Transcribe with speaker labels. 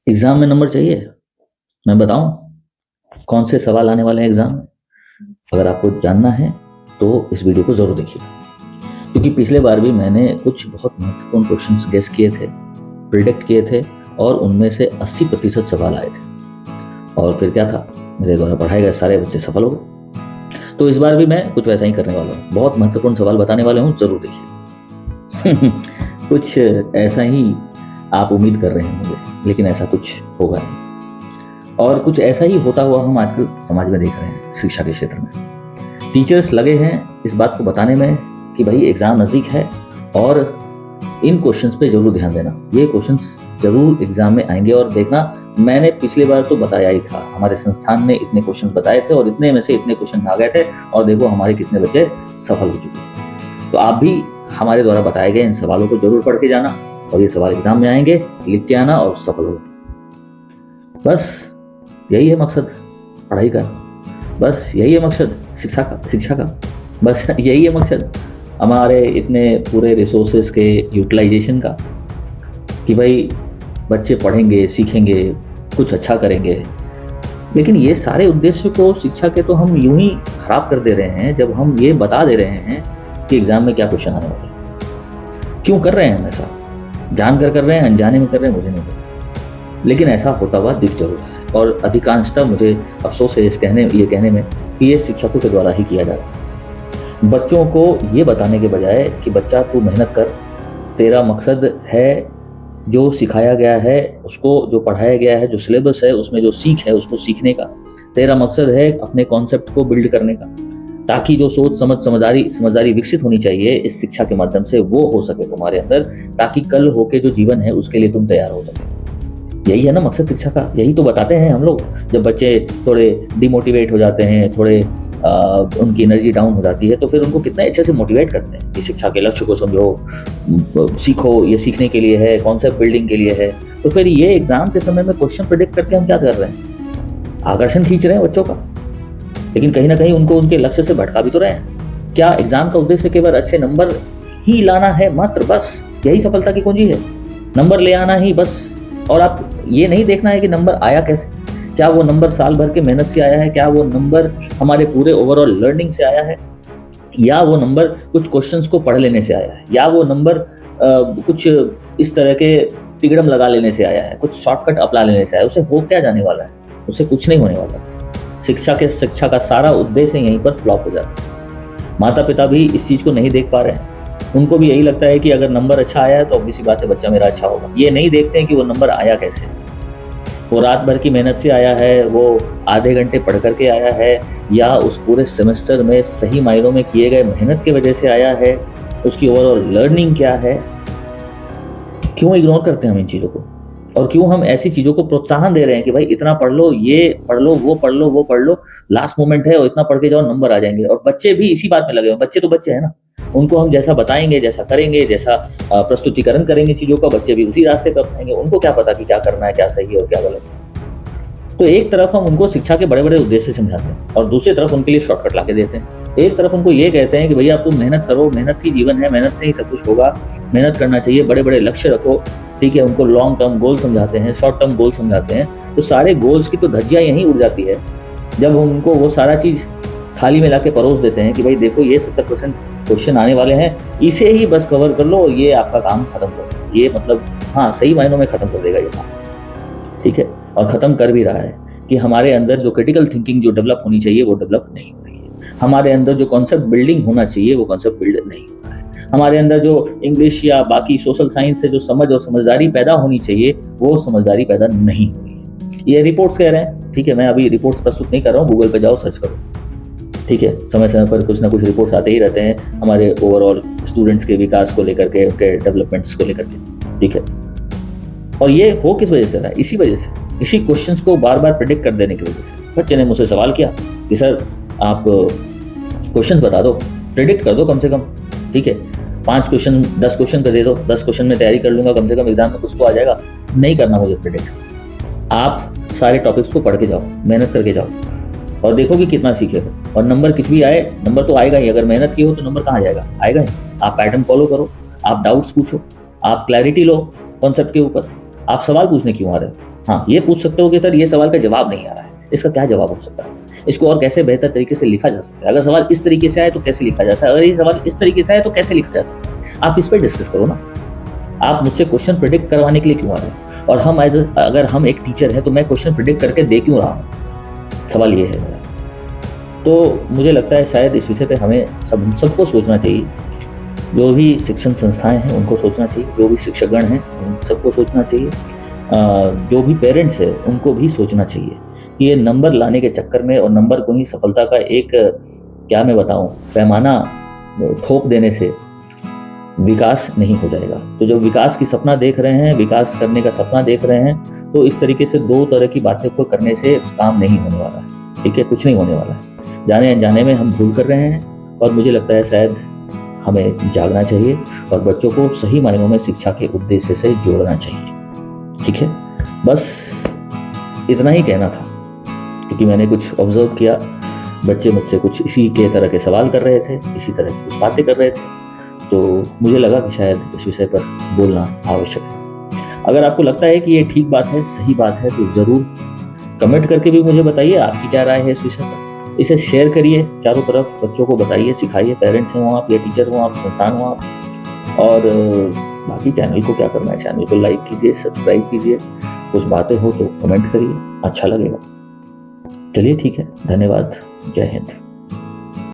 Speaker 1: Exam में number चाहिए? मैं बताऊं कौन से सवाल आने वाले हैं एग्जाम में? अगर आपको जानना है तो इस वीडियो को जरूर देखिए, क्योंकि पिछले बार भी मैंने कुछ बहुत महत्वपूर्ण क्वेश्चंस गेस किए थे, प्रिडिक्ट किए थे, और उनमें से 80% सवाल आए थे। और फिर क्या था, मेरे द्वारा पढ़ाए गए सारे बच्चे सफल हो गए। तो इस बार भी मैं कुछ वैसा ही करने वाला हूँ, बहुत महत्वपूर्ण सवाल बताने वाले हूँ, जरूर देखिए। कुछ ऐसा ही आप उम्मीद कर रहे होंगे, लेकिन ऐसा कुछ होगा नहीं। और कुछ ऐसा ही होता हुआ हम आजकल समाज में देख रहे हैं। शिक्षा के क्षेत्र में टीचर्स लगे हैं इस बात को बताने में कि भाई एग्जाम नजदीक है और इन क्वेश्चंस पे जरूर ध्यान देना, ये क्वेश्चंस जरूर एग्जाम में आएंगे। और देखना, मैंने पिछली बार तो बताया ही था, हमारे संस्थान ने इतने क्वेश्चंस बताए थे और इतने में से इतने क्वेश्चन आ गए थे, और देखो हमारे कितने बच्चे सफल हो चुके हैं। तो आप भी हमारे द्वारा बताए गए इन सवालों को जरूर पढ़ के जाना, और ये सवाल एग्जाम में आएंगे, लिख के आना और सफल हो जाना। बस यही है मकसद पढ़ाई का, बस यही है मकसद शिक्षा का, बस यही है मकसद हमारे इतने पूरे रिसोर्सेज के यूटिलाइजेशन का, कि भाई बच्चे पढ़ेंगे, सीखेंगे, कुछ अच्छा करेंगे। लेकिन ये सारे उद्देश्य को शिक्षा के तो हम यूं ही खराब कर दे रहे हैं जब हम ये बता दे रहे हैं कि एग्जाम में क्या क्वेश्चन आने वाले हैं। क्यों कर रहे हैं हम ऐसा? जानकर कर रहे हैं, अनजाने में कर रहे हैं, मुझे नहीं पता, लेकिन ऐसा होता हुआ दिख जरूर है। और अधिकांशतः मुझे अफसोस है ये कहने में कि ये शिक्षकों के द्वारा ही किया जा रहा है। बच्चों को ये बताने के बजाय कि बच्चा तू मेहनत कर, तेरा मकसद है जो सिखाया गया है उसको, जो पढ़ाया गया है, जो सिलेबस है उसमें जो सीख है उसको सीखने का, तेरा मकसद है अपने कॉन्सेप्ट को बिल्ड करने का, ताकि जो सोच समझदारी विकसित होनी चाहिए इस शिक्षा के माध्यम से वो हो सके तुम्हारे अंदर, ताकि कल होके जो जीवन है उसके लिए तुम तैयार हो सके। यही है ना मकसद शिक्षा का, यही तो बताते हैं हम लोग। जब बच्चे थोड़े डिमोटिवेट हो जाते हैं, थोड़े उनकी एनर्जी डाउन हो जाती है, तो फिर उनको कितने अच्छे से मोटिवेट करते हैं कि शिक्षा के लक्ष्य को समझो, सीखो, ये सीखने के लिए है, कॉन्सेप्ट बिल्डिंग के लिए है। तो फिर ये एग्जाम के समय में क्वेश्चन प्रेडिक्ट करके हम क्या कर रहे हैं? आकर्षण खींच रहे हैं बच्चों का, लेकिन कहीं ना कहीं उनको उनके लक्ष्य से भटका भी तो रहे हैं। क्या एग्जाम का उद्देश्य केवल अच्छे नंबर ही लाना है मात्र? बस यही सफलता की कुंजी है, नंबर ले आना ही बस। और आप ये नहीं देखना है कि नंबर आया कैसे, क्या वो नंबर साल भर के मेहनत से आया है, क्या वो नंबर हमारे पूरे ओवरऑल लर्निंग से आया है, या वो नंबर कुछ क्वेश्चंस को पढ़ लेने से आया है, या वो नंबर कुछ इस तरह के तिगड़म लगा लेने से आया है, कुछ शॉर्टकट अपना लेने से आया है। उसे हो क्या जाने वाला है? उसे कुछ नहीं होने वाला। शिक्षा का सारा उद्देश्य यहीं पर फ्लॉप हो जाता है। माता पिता भी इस चीज को नहीं देख पा रहे हैं। उनको भी यही लगता है कि अगर नंबर अच्छा आया है तो ऑब्वियस सी बात है बच्चा मेरा अच्छा होगा। ये नहीं देखते हैं कि वो नंबर आया कैसे, वो रात भर की मेहनत से आया है, वो आधे घंटे पढ़ करके आया है, या उस पूरे सेमेस्टर में सही मायनों में किए गए मेहनत की वजह से आया है, उसकी ओवरऑल लर्निंग क्या है। क्यों इग्नोर करते हैं हम इन चीज़ों को, और क्यों हम ऐसी चीज़ों को प्रोत्साहन दे रहे हैं कि भाई इतना पढ़ लो, ये पढ़ लो, वो पढ़ लो, वो पढ़ लो, लास्ट मोमेंट है और इतना पढ़ के जाओ नंबर आ जाएंगे। और बच्चे भी इसी बात में लगे हुए हैं। बच्चे तो बच्चे हैं ना, उनको हम जैसा बताएंगे, जैसा करेंगे, जैसा प्रस्तुतिकरण करेंगे चीज़ों का, बच्चे भी उसी रास्ते पर अपनाएंगे। उनको क्या पता कि क्या करना है, क्या सही है और क्या गलत है। तो एक तरफ हम उनको शिक्षा के बड़े बड़े उद्देश्य समझाते हैं और दूसरी तरफ उनके लिए शॉर्टकट लाके देते हैं। एक तरफ उनको ये कहते हैं कि भैया तुम मेहनत करो, मेहनत ही जीवन है, मेहनत से ही सब कुछ होगा, मेहनत करना चाहिए, बड़े बड़े लक्ष्य रखो, ठीक है। उनको लॉन्ग टर्म गोल समझाते हैं, शॉर्ट टर्म गोल समझाते हैं। तो सारे गोल्स की तो धज्जियां यहीं उड़ जाती है जब हम उनको वो सारा चीज थाली में लाके परोस देते हैं कि भाई देखो ये 70% क्वेश्चन आने वाले हैं, इसे ही बस कवर कर लो, ये आपका काम खत्म कर दो। ये मतलब हाँ, सही मायनों में खत्म कर देगा ये काम, ठीक है। और खत्म कर भी रहा है कि हमारे अंदर जो क्रिटिकल थिंकिंग जो डेवलप होनी चाहिए वो डेवलप नहीं हो रही है। हमारे अंदर जो कॉन्सेप्ट बिल्डिंग होना चाहिए वो कॉन्सेप्ट बिल्ड नहीं हो रहा है। हमारे अंदर जो इंग्लिश या बाकी सोशल साइंस से जो समझ और समझदारी पैदा होनी चाहिए वो समझदारी पैदा नहीं हो रही है। ये रिपोर्ट्स कह रहे हैं, ठीक है। मैं अभी रिपोर्ट्स प्रस्तुत नहीं कर रहा हूँ, गूगल पे जाओ, सर्च करो, ठीक है। समय समय पर कुछ ना कुछ रिपोर्ट्स आते ही रहते हैं हमारे ओवरऑल स्टूडेंट्स के विकास को लेकर के, उनके डेवलपमेंट्स को लेकर के, ठीक है। और ये हो किस वजह से रहा है? इसी वजह से, इसी क्वेश्चंस को बार बार प्रेडिक्ट कर देने की वजह से। बच्चे ने मुझसे सवाल किया कि सर आप क्वेश्चंस बता दो, प्रेडिक्ट कर दो कम से कम, ठीक है। 5 क्वेश्चन 10 क्वेश्चन का दे दो, 10 क्वेश्चन में तैयारी कर लूंगा, कम से कम एग्जाम में कुछ तो आ जाएगा। नहीं करना मुझे प्रेडिक्ट, आप सारे टॉपिक्स को पढ़ के जाओ, मेहनत करके जाओ और देखो कि कितना सीखे हो। और नंबर कुछ भी आए, नंबर तो आएगा ही। अगर मेहनत की हो तो नंबर कहाँ जाएगा? आएगा ही। आप पैटर्न फॉलो करो, आप डाउट्स पूछो, आप क्लैरिटी लो कॉन्सेप्ट के ऊपर। आप सवाल पूछने क्यों आ रहे हो? हाँ, ये पूछ सकते हो कि सर ये सवाल का जवाब नहीं आ रहा है, इसका क्या जवाब हो सकता है, इसको और कैसे बेहतर तरीके से लिखा जा सकता है, अगर सवाल इस तरीके से आए तो कैसे लिखा जा सकता है, अगर ये सवाल इस तरीके से आए तो कैसे लिखा जा सकता है। आप इस पर डिस्कस करो ना। आप मुझसे क्वेश्चन प्रिडिक्ट करवाने के लिए क्यों आ रहे हो, और हम अगर हम एक टीचर है तो मैं क्वेश्चन प्रिडिक्ट करके दे क्यों रहा हूँ, सवाल ये है मेरा। तो मुझे लगता है शायद इस विषय पे हमें सबको सोचना चाहिए। जो भी शिक्षण संस्थाएं हैं उनको सोचना चाहिए, जो भी शिक्षकगण हैं उन सबको सोचना चाहिए, जो भी पेरेंट्स हैं उनको भी सोचना चाहिए कि ये नंबर लाने के चक्कर में और नंबर को ही सफलता का एक, क्या मैं बताऊं, पैमाना थोप देने से विकास नहीं हो जाएगा। तो जब विकास की सपना देख रहे हैं, विकास करने का सपना देख रहे हैं, तो इस तरीके से दो तरह की बातें को करने से काम नहीं होने वाला है। ठीक है, कुछ नहीं होने वाला है। जाने अनजाने में हम भूल कर रहे हैं, और मुझे लगता है शायद हमें जागना चाहिए और बच्चों को सही मायनों में शिक्षा के उद्देश्य से जोड़ना चाहिए। ठीक है, बस इतना ही कहना था, क्योंकि मैंने कुछ ऑब्जर्व किया, बच्चे मुझसे कुछ इसी के तरह के सवाल कर रहे थे, इसी तरह की कुछ बातें कर रहे थे, तो मुझे लगा कि शायद इस विषय पर बोलना आवश्यक है। अगर आपको लगता है कि ये ठीक बात है, सही बात है, तो ज़रूर कमेंट करके भी मुझे बताइए आपकी क्या राय है इस विषय पर। इसे शेयर करिए चारों तरफ, बच्चों को बताइए, सिखाइए, पेरेंट्स हो आप या टीचर हो आप, संस्थान हो आप। और बाकी चैनल को क्या करना है, चैनल को लाइक कीजिए, सब्सक्राइब कीजिए, कुछ बातें हो तो कमेंट करिए, अच्छा लगेगा। चलिए ठीक है, धन्यवाद, जय हिंद।